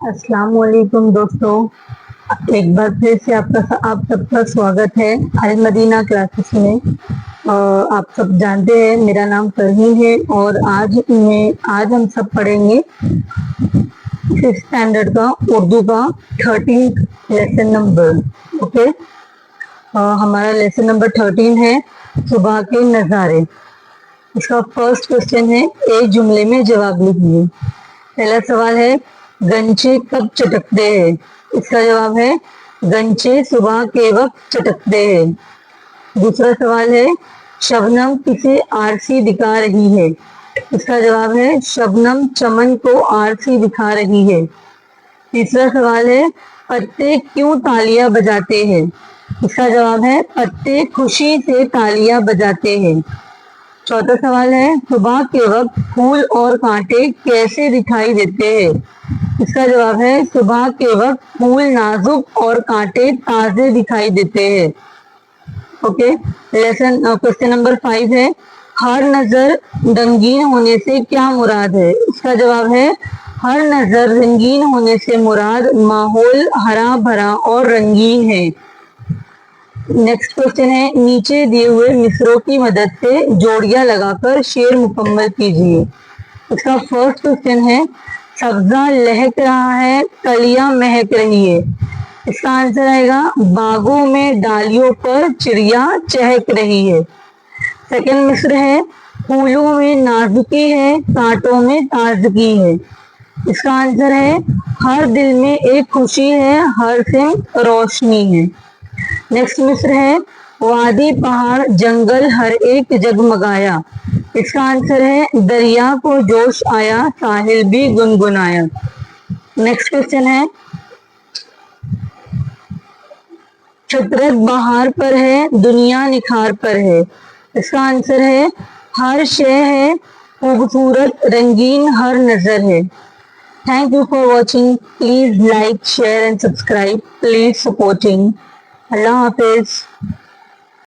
अस्सलाम वालेकुम दोस्तों, एक बार फिर से आप सबका स्वागत है अल मदीना क्लासेस में। आप सब जानते हैं मेरा नाम फरहीन है और आज हम सब पढ़ेंगे 5th स्टैंडर्ड का उर्दू का 13th लेसन नंबर। ओके, हमारा लेसन नंबर 13 है सुबह के नज़ारे। इसका फर्स्ट क्वेश्चन है, एक जुमले में जवाब लिखिए। पहला सवाल है, गंचे कब चटकते हैं? इसका जवाब है, गंचे सुबह के वक्त चटकते हैं। दूसरा सवाल है, शबनम किसे आरसी दिखा रही है? इसका जवाब है, शबनम चमन को आरसी दिखा रही है। तीसरा सवाल है, पत्ते क्यों तालियां बजाते हैं? इसका जवाब है, पत्ते खुशी से तालियां बजाते हैं। चौथा सवाल है, सुबह के वक्त फूल और कांटे कैसे दिखाई देते हैं? इसका जवाब है, सुबह के वक्त फूल नाजुक और कांटे ताजे दिखाई देते हैं। ओके, क्वेश्चन नंबर 5 है, हर नजर रंगीन होने से क्या मुराद है? इसका जवाब है, हर नजर रंगीन होने से मुराद माहौल हरा भरा और रंगीन है। नेक्स्ट क्वेश्चन है, नीचे दिए हुए मिसरों की मदद से जोड़ियां लगाकर शेर मुकम्मल कीजिए। इसका फर्स्ट क्वेश्चन है, सब्जा लहक रहा है, कलियां महक रही है। इसका आंसर आएगा, बागों में डालियों पर चिड़िया चहक रही है। सेकंड मिसर है, फूलों में नाजुकी है, कांटों में ताजगी है। इसका आंसर है, हर दिल में एक खुशी है, हर सिमत रोशनी है। नेक्स्ट मिसर है, वादी पहाड़ जंगल हर एक जगमगाया। इसका आंसर है, दरिया को जोश आया, साहिल भी गुनगुनाया। नेक्स्ट क्वेश्चन है, फितरत बहार पर है, दुनिया निखार पर है। इसका आंसर है, हर शय है खूबसूरत रंगीन हर नजर है। Thank you for watching. Please like share and subscribe. Please supporting. Allah Hafiz.